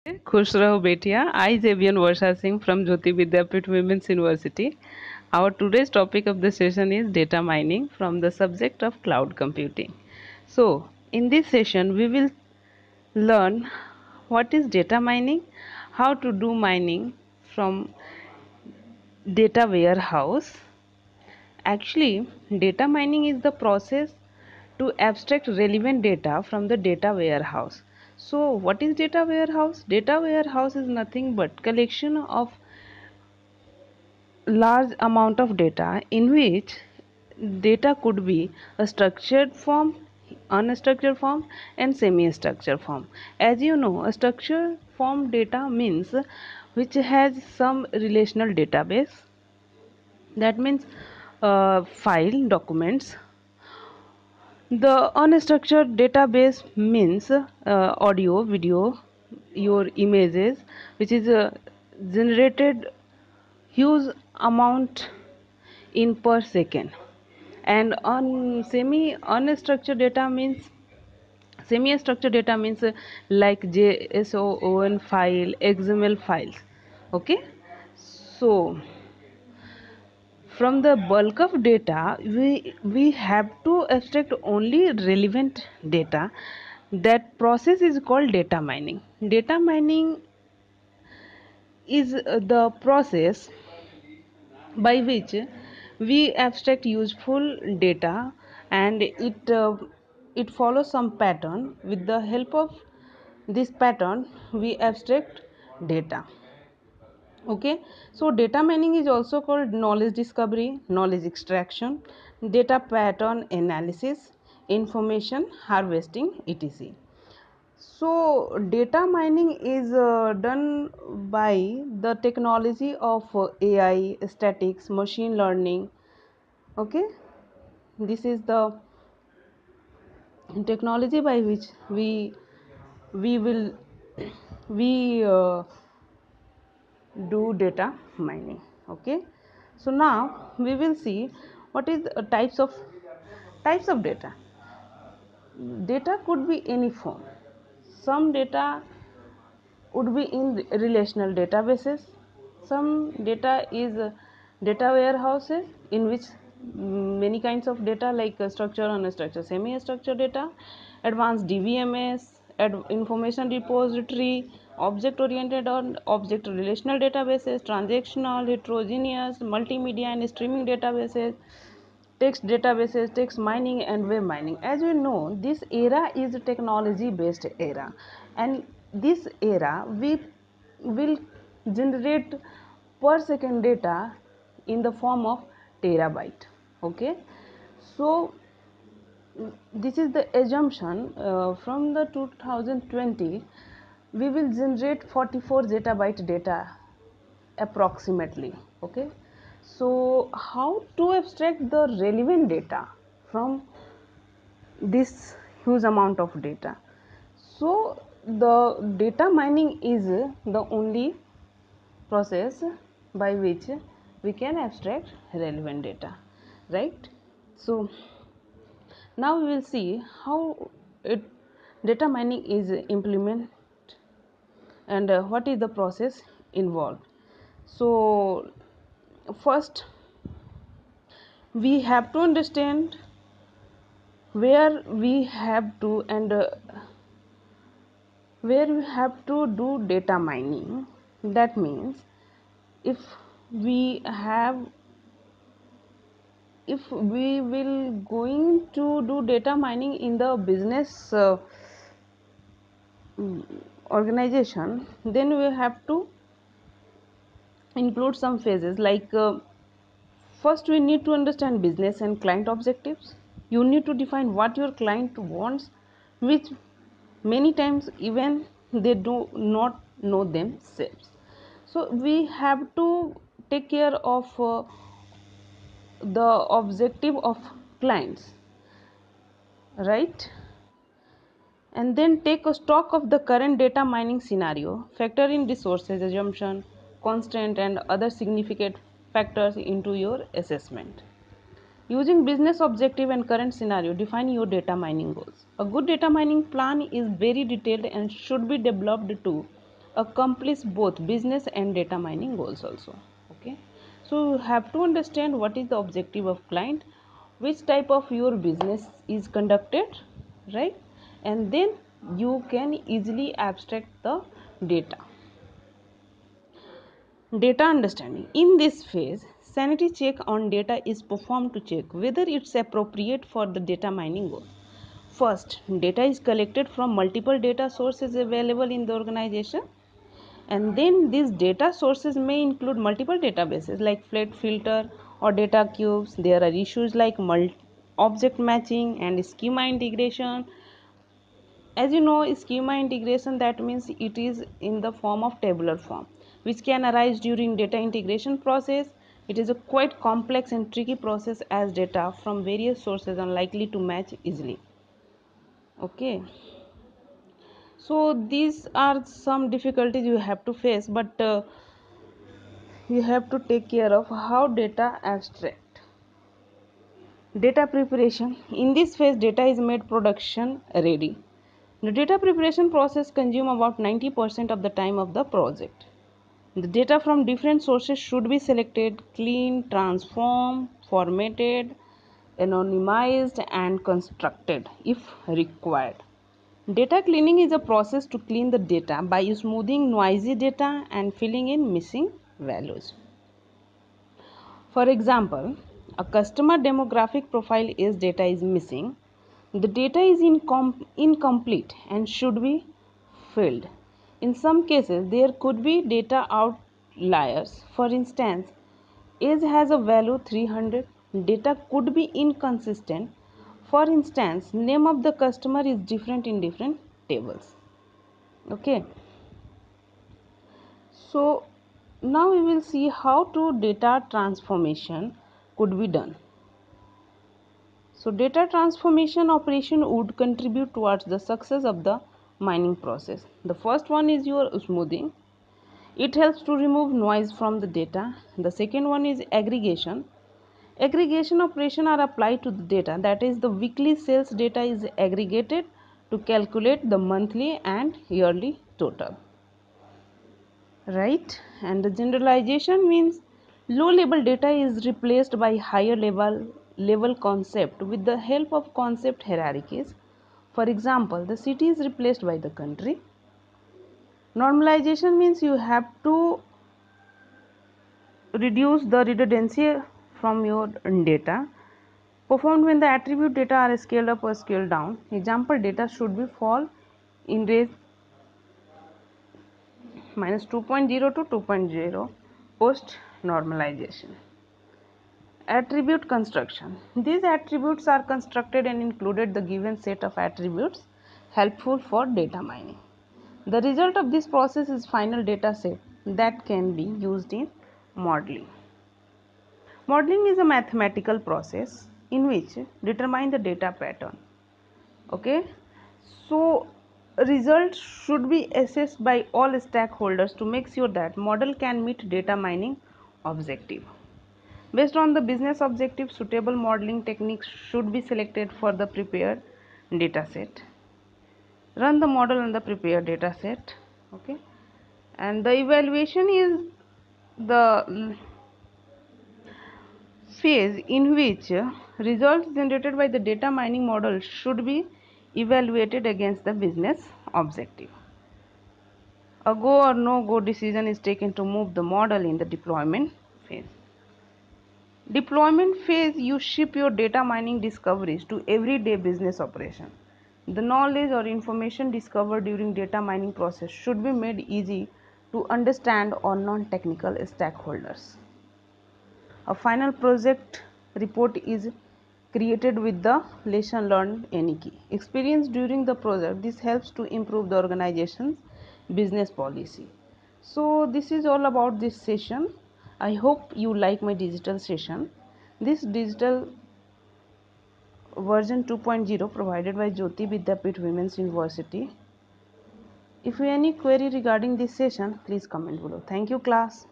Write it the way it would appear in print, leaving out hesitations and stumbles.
खुश रहो बेटिया. I, Xavier Varsha Singh from Jyoti Vidyapit Women's University. Our today's topic of the session is data mining from the subject of cloud computing. So, in this session, we will learn what is data mining, how to do mining from data warehouse. Actually, data mining is the process to abstract relevant data from the data warehouse. So, what is data warehouse? Data warehouse is nothing but collection of large amount of data in which data could be a structured form, unstructured form and semi-structured form. As you know, a structured form data means which has some relational database, that means file documents. The unstructured database means audio, video, your images, which is generated huge amount in per second. And on semi unstructured data means semi structured data means like JSON file, XML files. Okay, so from the bulk of data we have to extract only relevant data. That process is called data mining. Data mining is the process by which we abstract useful data, and it follows some pattern. With the help of this pattern we abstract data. Okay, so data mining is also called knowledge discovery, knowledge extraction, data pattern analysis, information harvesting, etc. So data mining is done by the technology of AI, statics, machine learning. Okay, this is the technology by which we will we do data mining. Okay, so now we will see what is types of data. Data could be any form. Some data would be in relational databases. Some data is data warehouses in which many kinds of data like structured, unstructured, semi structured data, advanced DBMS, information repository, object oriented or object relational databases, transactional, heterogeneous, multimedia and streaming databases, text databases, text mining and web mining. As we know, this era is a technology based era, and this era we will generate per second data in the form of terabyte. Okay, so this is the assumption. From the 2020 we will generate 44 zettabyte data approximately. Okay, so how to abstract the relevant data from this huge amount of data? So the data mining is the only process by which we can abstract relevant data, right? So now we will see how it data mining is implemented and what is the process involved. So first we have to understand where we have to and where we have to do data mining. That means if we have if we will going to do data mining in the business organization, then we have to include some phases like first we need to understand business and client objectives. You need to define what your client wants, which many times even they do not know themselves. So we have to take care of the objective of clients, right? And then take a stock of the current data mining scenario, factor in resources, assumption, constraint and other significant factors into your assessment. Using business objective and current scenario, define your data mining goals. A good data mining plan is very detailed and should be developed to accomplish both business and data mining goals also. Okay, so you have to understand what is the objective of client, which type of your business is conducted, right? And then you can easily abstract the data. Data understanding. In this phase, sanity check on data is performed to check whether it's appropriate for the data mining goal. First, data is collected from multiple data sources available in the organization, and then these data sources may include multiple databases like flat filter or data cubes. There are issues like object matching and schema integration. As you know, schema integration, that means it is in the form of tabular form, which can arise during data integration process. It is a quite complex and tricky process as data from various sources are likely to match easily. Okay, so these are some difficulties you have to face, but you have to take care of how data abstract. Data preparation. In this phase, data is made production ready. The data preparation process consumes about 90% of the time of the project. The data from different sources should be selected, cleaned, transformed, formatted, anonymized, and constructed if required. Data cleaning is a process to clean the data by smoothing noisy data and filling in missing values. For example, a customer demographic profile is data is missing. The data is incomplete and should be filled. In some cases, there could be data outliers. For instance, age has a value 300. Data could be inconsistent. For instance, name of the customer is different in different tables. Okay. So now we will see how to data transformation could be done. So data transformation operation would contribute towards the success of the mining process. The first one is your smoothing. It helps to remove noise from the data. The second one is aggregation. Aggregation operation are applied to the data, that is the weekly sales data is aggregated to calculate the monthly and yearly total. Right, and the generalization means low level data is replaced by higher level concept with the help of concept hierarchies. For example, the city is replaced by the country. Normalization means you have to reduce the redundancy from your data performed when the attribute data are scaled up or scaled down. Example, data should be fall in range minus 2.0 to 2.0 post normalization. Attribute construction. These attributes are constructed and included the given set of attributes helpful for data mining. The result of this process is final data set that can be used in modeling. Modeling is a mathematical process in which determine the data pattern. Okay, so results should be assessed by all stakeholders to make sure that model can meet data mining objective. Based on the business objective, suitable modeling techniques should be selected for the prepared data set. Run the model on the prepared data set. Okay, and the evaluation is the phase in which results generated by the data mining model should be evaluated against the business objective. A go or no go decision is taken to move the model in the deployment phase. Deployment phase, you ship your data mining discoveries to everyday business operation. The knowledge or information discovered during data mining process should be made easy to understand or non-technical stakeholders. A final project report is created with the lesson learned NEK. Experience during the project. This helps to improve the organization's business policy. So this is all about this session. I hope you like my digital session. This digital version 2.0 provided by Jyoti Vidyapeeth Women's University. If you have any query regarding this session, please comment below. Thank you, class.